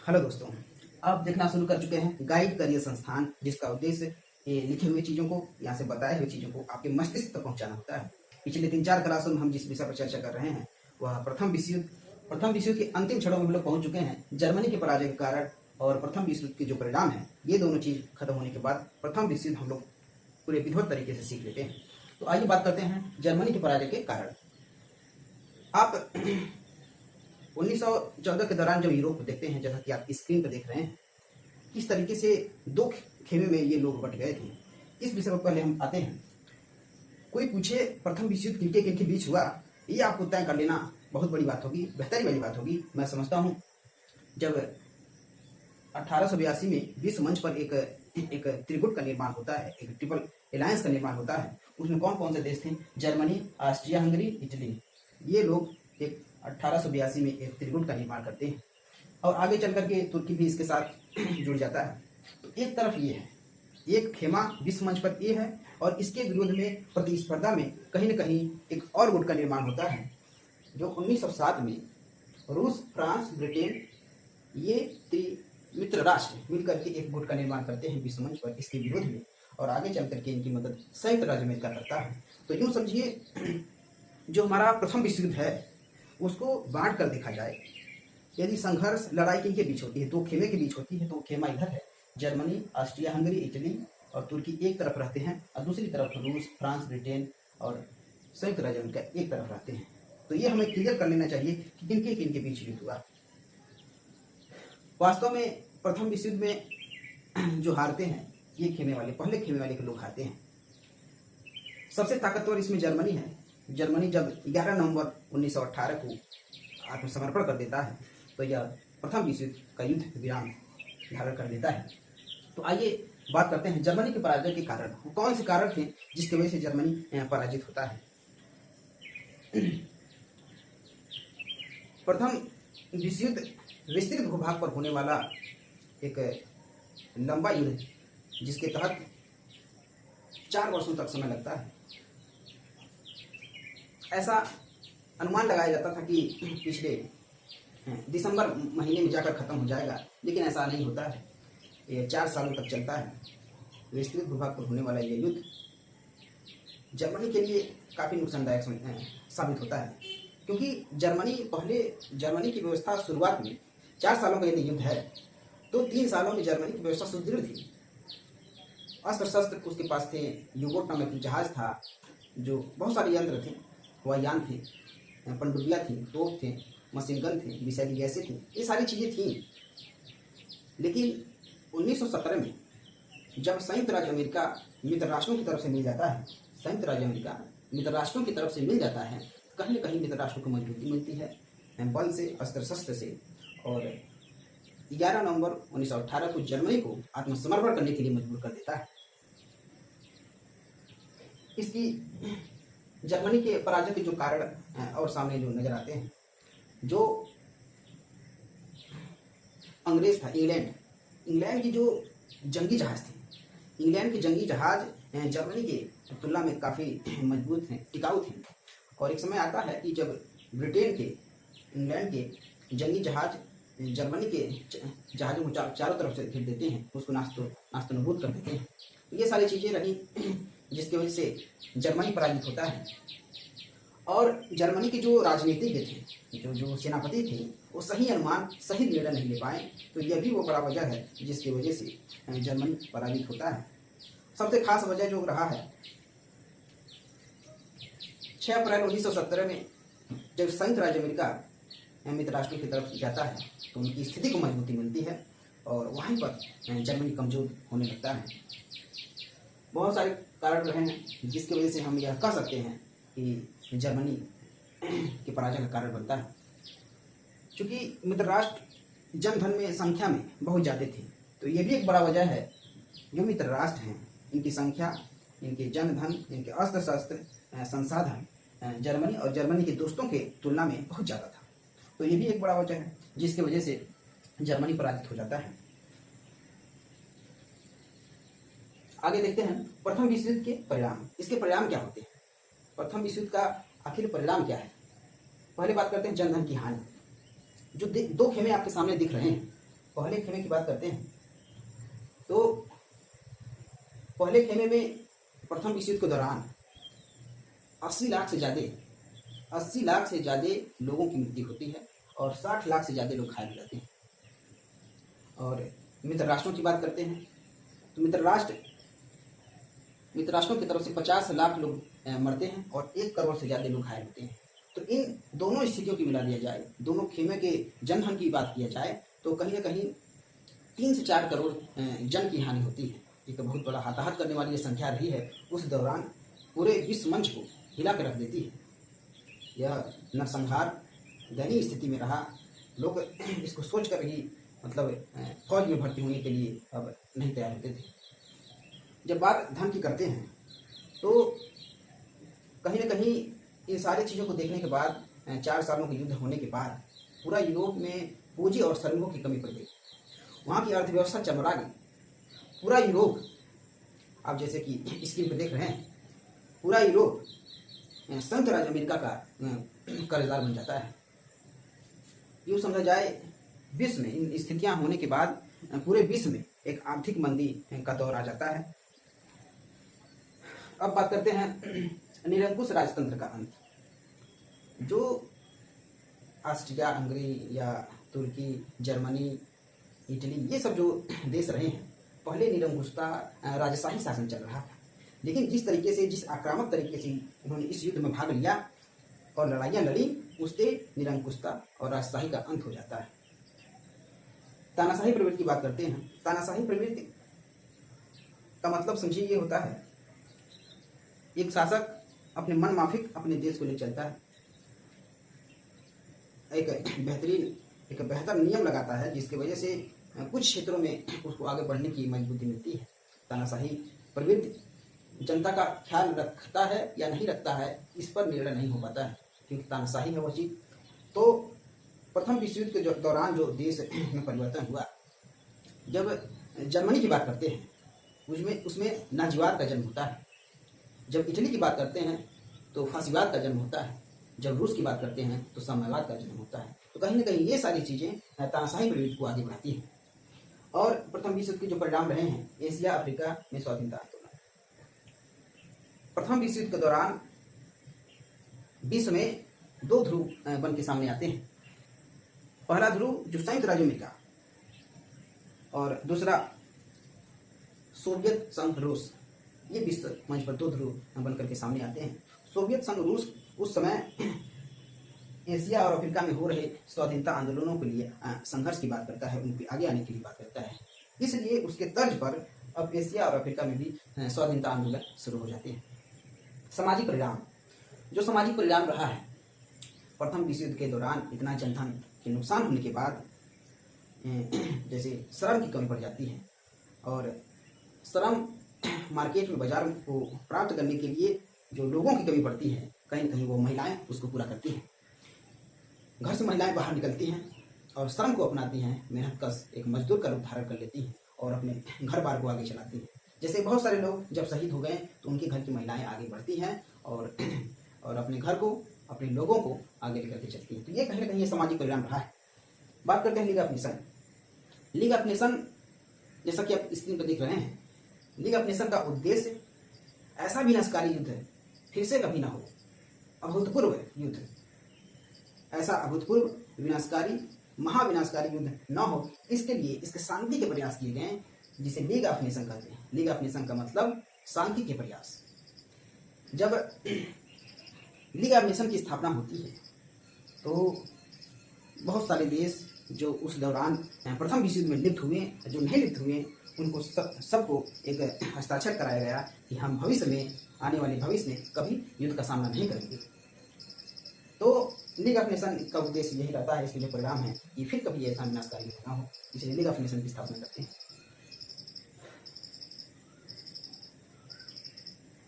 Hello दोस्तों, आप देखना शुरू कर चुके हैं गाइड करियर संस्थान, जिसका उद्देश्य ये लिखे हुए चीज़ों को, यहाँ से बताए हुए चीज़ों को आपके मस्तिष्क तक पहुँचाना होता है। पिछले 3-4 क्लासों में हम जिस विषय पर चर्चा कर रहे हैं वह प्रथम विश्व युद्ध के अंतिम क्षणों में हम लोग पहुँच चुके हैं। जर्मनी के पराजय के कारण और प्रथम विश्व युद्ध के जो परिणाम है, ये दोनों चीज़ खत्म होने के बाद प्रथम विश्व युद्ध हम लोग पूरे विधिवत तरीके से सीख लेते हैं। तो आइए बात करते हैं जर्मनी के पराजय के कारण। आप 1914 के दौरान जब यूरोप को देखते हैं, जैसा कि आप स्क्रीन पर देख रहे हैं, किस तरीके से दो खेमे में ये लोग बट गए थे। इस विषय पर पहले हम आते हैं। कोई पूछे प्रथम विश्व युद्ध किनके किनके बीच हुआ, ये आपको तय कर लेना बहुत बड़ी बात होगी, बेहतरी वाली बात होगी। मैं समझता हूँ जब 1882 में विश्व मंच पर एक त्रिगुट का निर्माण होता है, एक ट्रिपल अलायंस का निर्माण होता है, उसमें कौन कौन से देश थे? Germany, Austria Hungary, Italy. ये लोग एक 1882 में एक त्रिगुट का निर्माण करते हैं और आगे चल करके तुर्की भी इसके साथ जुड़ जाता है। तो एक तरफ ये है, एक खेमा विश्व मंच पर ये है, और इसके विरोध में प्रतिस्पर्धा में कहीं न कहीं एक और गुट का निर्माण होता है, जो 1907 में रूस, फ्रांस, ब्रिटेन, ये त्रिमित्र राष्ट्र मिलकर के एक गुट का निर्माण करते हैं विश्व मंच पर इसके विरोध में, और आगे चल करके इनकी मदद संयुक्त राज्य अमेरिका करता है। तो यूँ समझिए, जो हमारा प्रथम विश्व युद्ध है उसको बांट कर देखा जाए। यदि संघर्ष लड़ाई किनके बीच होती है, दो खेमे के बीच होती है, तो खेमा इधर है, जर्मनी, ऑस्ट्रिया हंगरी, इटली और तुर्की एक तरफ रहते हैं, और दूसरी तरफ रूस, फ्रांस, ब्रिटेन और संयुक्त राज्य अमेरिका एक तरफ रहते हैं। तो ये हमें क्लियर कर लेना चाहिए कि किनके किनके बीच युद्ध हुआ। वास्तव में प्रथम विश्व युद्ध में जो हारते हैं ये खेमे वाले, पहले खेमे वाले के लोग हारते हैं। सबसे ताकतवर इसमें जर्मनी है। जर्मनी जब 11 नवंबर 1918 को आत्मसमर्पण कर देता है, तो यह प्रथम विश्व युद्ध का युद्ध विराम धारण कर देता है। तो आइए बात करते हैं जर्मनी के पराजय के कारण। कौन से कारण थे जिसकी वजह से जर्मनी पराजित होता है? प्रथम विश्व युद्ध विस्तृत भूभाग पर होने वाला एक लंबा युद्ध, जिसके तहत 4 वर्षों तक समय लगता है। ऐसा अनुमान लगाया जाता था कि पिछले दिसंबर महीने में जाकर खत्म हो जाएगा, लेकिन ऐसा नहीं होता है। ये 4 सालों तक चलता है। विस्तृत भूभाग पर होने वाला ये युद्ध जर्मनी के लिए काफ़ी नुकसानदायक साबित होता है, क्योंकि जर्मनी की व्यवस्था शुरुआत में 4 सालों का यदि युद्ध है, तो 3 सालों में जर्मनी की व्यवस्था सुदृढ़ थी। अस्त्र शस्त्र उसके पास थे, यूबोट नामक जहाज था, जो बहुत सारे यंत्र थे, वायुयान थे, पनडुब्बियाँ थी, तोप थे, मशीन गन थे, विषैली गैसें थी, ये सारी चीज़ें थीं। लेकिन 1917 में जब संयुक्त राज्य अमेरिका मित्र राष्ट्रों की तरफ से मिल जाता है, संयुक्त राज्य अमेरिका मित्र राष्ट्रों की तरफ से मिल जाता है, कहीं न कहीं मित्र राष्ट्रों को मजबूती मिलती है बल से, अस्त्र शस्त्र से, और 11 नवंबर 1918 को जर्मनी को आत्मसमर्पण करने के लिए मजबूर कर देता है। इसकी जर्मनी के पराजय के जो कारण और सामने जो नजर आते हैं, जो अंग्रेज था, इंग्लैंड की जो जंगी जहाज थे, इंग्लैंड के जंगी जहाज जर्मनी की तुलना में काफ़ी मजबूत थे, टिकाऊ थे। और एक समय आता है कि जब ब्रिटेन के, इंग्लैंड के जंगी जहाज जर्मनी के जहाज़ों को चारों तरफ से घेर देते हैं, उसको नास्तनबूद कर देते हैं। ये सारी चीज़ें रही जिसकी वजह से जर्मनी पराजित होता है। और जर्मनी के जो राजनीतिज्ञ थे, जो सेनापति थे, वो सही अनुमान, सही निर्णय नहीं ले पाए। तो यह भी वो बड़ा वजह है जिसकी वजह से जर्मनी पराजित होता है। सबसे खास वजह जो रहा है, 6 अप्रैल 1917 में जब संयुक्त राज्य अमेरिका मित्र राष्ट्रों की तरफ जाता है, तो उनकी स्थिति को मजबूती मिलती है और वहीं पर जर्मनी कमजोर होने लगता है। बहुत सारे कारण रहे हैं जिसकी वजह से हम यह कह सकते हैं कि जर्मनी के पराजय का कारण बनता है। क्योंकि मित्र राष्ट्र जनधन में, संख्या में बहुत ज़्यादा थे, तो ये भी एक बड़ा वजह है। जो मित्र राष्ट्र हैं, इनकी संख्या, इनके जनधन, इनके अस्त्र शस्त्र, संसाधन जर्मनी और जर्मनी के दोस्तों के तुलना में बहुत ज़्यादा था। तो ये भी एक बड़ा वजह है जिसकी वजह से जर्मनी पराजित हो जाता है। आगे देखते हैं प्रथम विश्व युद्ध के परिणाम। इसके परिणाम क्या होते हैं? प्रथम विश्व युद्ध का आखिर परिणाम क्या है? पहले बात करते हैं जनधन की हानि। जो 2 खेमे आपके सामने दिख रहे हैं, पहले खेमे की बात करते हैं तो पहले खेमे में प्रथम विश्व युद्ध के दौरान 80 लाख से ज़्यादा लोगों की मृत्यु होती है और 60 लाख से ज़्यादा लोग घायल हो जाते हैं। और मित्र राष्ट्रों की बात करते हैं तो मित्र राष्ट्रों की तरफ से 50 लाख लोग मरते हैं और 1 करोड़ से ज़्यादा लोग घायल होते हैं। तो इन दोनों स्थितियों की मिला दिया जाए, दोनों खेमे के जनधन की बात किया जाए तो कहीं ना कहीं 3 से 4 करोड़ जन की हानि होती है। एक बहुत बड़ा हताहत करने वाली ये संख्या रही है, उस दौरान पूरे विश्व मंच को हिला कर रख देती है। यह नरसंहार दयनीय स्थिति में रहा। लोग इसको सोच कर ही मतलब फौज में भर्ती होने के लिए अब नहीं तैयार होते थे। जब बात धन की करते हैं तो कहीं ना कहीं इन सारी चीज़ों को देखने के बाद 4 सालों के युद्ध होने के बाद पूरा यूरोप में पूंजी और श्रमिकों की कमी पड़ गई। वहाँ की अर्थव्यवस्था चरमरा गई। पूरा यूरोप, आप जैसे कि स्क्रीन पर देख रहे हैं, पूरा यूरोप संयुक्त राज्य अमेरिका का कर्जदार बन जाता है। यूँ समझा जाए विश्व में इन स्थितियाँ होने के बाद पूरे विश्व में एक आर्थिक मंदी का दौर आ जाता है। अब बात करते हैं निरंकुश राजतंत्र का अंत। जो ऑस्ट्रिया हंगरी या तुर्की, जर्मनी, इटली, ये सब जो देश रहे हैं, पहले निरंकुशता राजशाही शासन चल रहा था। लेकिन जिस तरीके से, जिस आक्रामक तरीके से उन्होंने इस युद्ध में भाग लिया और लड़ाइयाँ लड़ी, उससे निरंकुशता और राजशाही का अंत हो जाता है। तानाशाही प्रवृत्ति की बात करते हैं। तानाशाही प्रवृत्ति का मतलब समझिए ये होता है, एक शासक अपने मन माफिक अपने देश को ले चलता है, एक बेहतर नियम लगाता है जिसकी वजह से कुछ क्षेत्रों में उसको आगे बढ़ने की मजबूती मिलती है। तानाशाही प्रवृत्ति जनता का ख्याल रखता है या नहीं रखता है, इस पर निर्णय नहीं हो पाता है, क्योंकि तानाशाही है वह चीज़। तो प्रथम विश्व युद्ध के दौरान जो देश में परिवर्तन हुआ, जब जर्मनी की बात करते हैं उसमें नाजीवाद का जन्म होता है। जब इटली की बात करते हैं तो फांसीवाद का जन्म होता है। जब रूस की बात करते हैं तो साम्यवाद का जन्म होता है। तो कहीं ना कहीं ये सारी चीज़ें तानाशाही प्रवृत्ति को आगे बढ़ाती हैं। और प्रथम विश्व युद्ध के जो परिणाम रहे हैं, एशिया अफ्रीका में स्वाधीनता आंदोलन। प्रथम विश्व युद्ध के दौरान विश्व में 2 ध्रुव बन के सामने आते हैं। पहला ध्रुव जो संयुक्त राज्य अमेरिका और दूसरा सोवियत संघ रूस, ये विश्व मंच पर 2 ध्रुव बनकर के सामने आते हैं। सोवियत संघ रूस उस समय एशिया और अफ्रीका में हो रहे स्वाधीनता आंदोलनों के लिए संघर्ष की बात करता है, उनके आगे आने की भी बात करता है। इसलिए उसके तर्ज पर अब एशिया और अफ्रीका में भी स्वाधीनता आंदोलन शुरू हो जाते हैं। सामाजिक परिणाम, जो सामाजिक परिणाम रहा है प्रथम विश्व युद्ध के दौरान, इतना जनधन के नुकसान होने के बाद जैसे श्रम की कमी पड़ जाती है और श्रम मार्केट में, बाजार को प्राप्त करने के लिए जो लोगों की कमी पड़ती है, कहीं न कहीं वो महिलाएं उसको पूरा करती हैं। घर से महिलाएं बाहर निकलती हैं और श्रम को अपनाती हैं, मेहनत कश एक मजदूर का रूप धारण कर लेती हैं और अपने घर बार को आगे चलाती हैं। जैसे बहुत सारे लोग जब शहीद हो गए तो उनके घर की महिलाएं आगे बढ़ती हैं और अपने घर को, अपने लोगों को आगे लेकर के चलती हैं। तो ये कहीं ना कहीं ये सामाजिक परिणाम रहा है। बात करते हैं league of nation. League of nation, जैसा कि आप स्क्रीन पर देख रहे हैं, लीग ऑफ नेशन का उद्देश्य ऐसा विनाशकारी युद्ध फिर से कभी ना हो, अभूतपूर्व युद्ध, ऐसा अभूतपूर्व विनाशकारी, महाविनाशकारी युद्ध न हो, इसके लिए इसके शांति के प्रयास किए गए, जिसे लीग ऑफ नेशन कहते हैं। लीग ऑफ नेशन का मतलब शांति के प्रयास। जब लीग ऑफ नेशन की स्थापना होती है तो बहुत सारे देश जो उस दौरान प्रथम विश्व युद्ध में लिप्त हुए, जो नहीं लिप्त हुए, उनको सबको एक हस्ताक्षर कराया गया कि हम भविष्य में, आने वाले भविष्य में कभी युद्ध का सामना नहीं करेंगे। तो लीग ऑफ नेशन का उद्देश्य यही रहता है, इसके जो परिणाम है कि फिर कभी ऐसा विनाशकारी युद्ध ना हो, इसलिए लीग ऑफ नेशन की स्थापना करते हैं।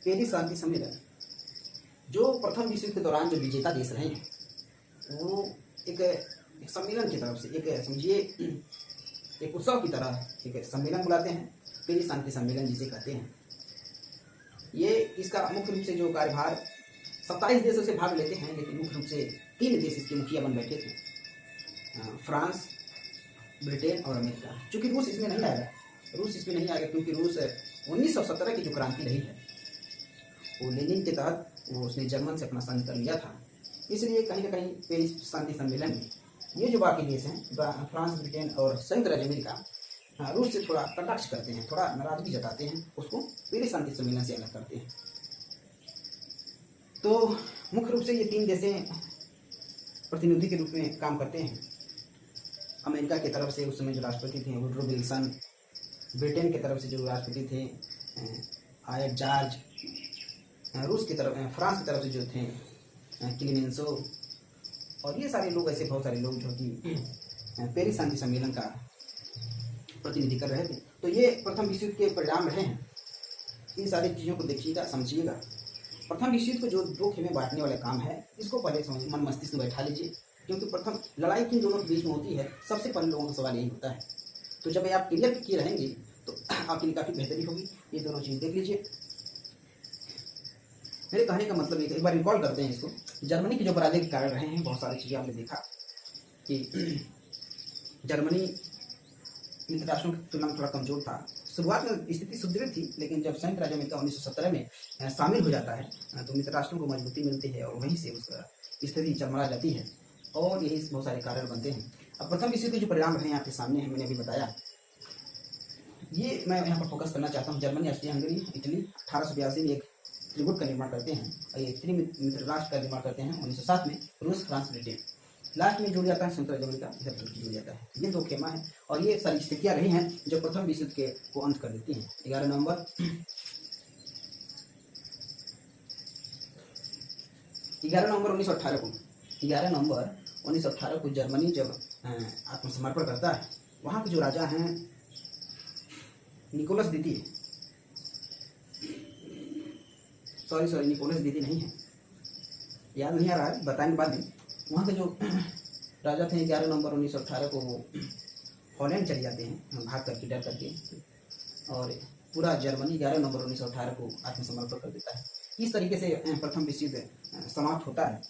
पेरिस शांति सम्मेलन, जो प्रथम विश्व युद्ध के दौरान जो विजेता देश रहे हैं, वो एक सम्मेलन की तरफ से, एक समझिए एक उत्सव की तरह एक सम्मेलन बुलाते हैं, पेरिस शांति सम्मेलन जिसे कहते हैं। ये इसका मुख्य रूप से जो कार्यभार 27 देशों से भाग लेते हैं, लेकिन मुख्य रूप से 3 देश इसके मुखिया बन बैठे थे, फ्रांस, ब्रिटेन और अमेरिका। चूंकि रूस इसमें नहीं आएगा, रूस इसमें नहीं आएगा क्योंकि रूस 1917 की जो क्रांति रही है वो लेनिन के तहत वो उसने जर्मन से अपना संघ कर लिया था। इसलिए कहीं ना कहीं पेरिस शांति सम्मेलन में ये जो बाकी देश हैं फ्रांस, ब्रिटेन और संयुक्त राज्य अमेरिका रूस से थोड़ा कटाक्ष करते हैं, थोड़ा नाराजगी जताते हैं, उसको पेरिस शांति सम्मेलन से अलग करते हैं। तो मुख्य रूप से ये 3 देशें प्रतिनिधि के रूप में काम करते हैं। अमेरिका की तरफ से उस समय जो राष्ट्रपति थे वुडरो विल्सन, ब्रिटेन की तरफ से जो राष्ट्रपति थे आयट जॉर्ज, रूस की तरफ फ्रांस की तरफ से जो थे क्लीमेंसो, और ये सारे लोग, ऐसे बहुत सारे लोग जो कि पेरिस शांति सम्मेलन का प्रतिनिधि कर रहे थे। तो ये प्रथम विश्व युद्ध के परिणाम रहे हैं। इन सारी चीज़ों को देखिएगा, समझिएगा। प्रथम विश्व युद्ध को जो 2 खेमे बांटने वाला काम है, इसको पहले समझ मन मस्तिष्क में बैठा लीजिए, क्योंकि प्रथम लड़ाई किन दोनों के बीच में होती है, सबसे पहले लोगों का सवाल यही होता है। तो जब आप क्लियर किए रहेंगे तो आपके लिए काफ़ी बेहतरी होगी। ये दोनों चीज़ देख लीजिए। मेरे कहने का मतलब एक बार रिकॉल करते हैं इसको। जर्मनी के जो पराजय के कारण रहे हैं, बहुत सारी चीज़ें आपने देखा कि जर्मनी मित्र राष्ट्रों की तुलना में थोड़ा कमजोर था। शुरुआत में स्थिति सुदृढ़ थी, लेकिन जब संयुक्त राज्य अमेरिका 1917 में शामिल हो जाता है तो मित्र राष्ट्रों को मजबूती मिलती है और वहीं से उसका स्थिति चरमरा जाती है, और यही बहुत सारे कारण बनते हैं। अब प्रथम विश्व के जो परिणाम रहे हैं आपके सामने हैं, मैंने अभी बताया। ये मैं यहाँ पर फोकस करना चाहता हूँ। जर्मनी, ऑस्ट्रिया हंगरी, इटली 1882 में एक त्रिगुट का निर्माण करते हैं और ये त्रिमित्र राष्ट्र का निर्माण करते हैं 1907 में। रूस, फ्रांस, ब्रिटेन, लास्ट में जुड़ जाता है संयुक्त राज्य अमेरिका, इधर जुड़ जाता है। ये 2 खेमा है और ये सारी स्थितियाँ रही हैं जो प्रथम विश्व युद्ध के को अंत कर देती हैं। 11 नवंबर 1918 को जर्मनी जब आत्मसमर्पण करता है, वहाँ के जो राजा हैं निकोलस द्वितीय, सॉरी निकोलस द्वितीय नहीं है, याद नहीं आ रहा है, बताएंगे बाद में। वहाँ के जो राजा थे 11 नवंबर 1918 को वो हॉलैंड चले जाते हैं भाग करके, डर करके, और पूरा जर्मनी 11 नवंबर 1918 को आत्मसमर्पण कर देता है। इस तरीके से प्रथम विश्व युद्ध समाप्त होता है।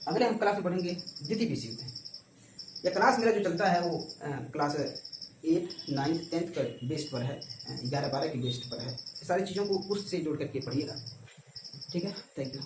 अगले हम क्लास में पढ़ेंगे द्वितीय विश्व युद्ध। यह क्लास मेरा जो चलता है वो क्लास 8, 9, 10 का बेस्ट पर है, 11, 12 के बेस्ट पर है। सारी चीज़ों को उससे जोड़ करके पढ़िएगा, ठीक है। Thank you.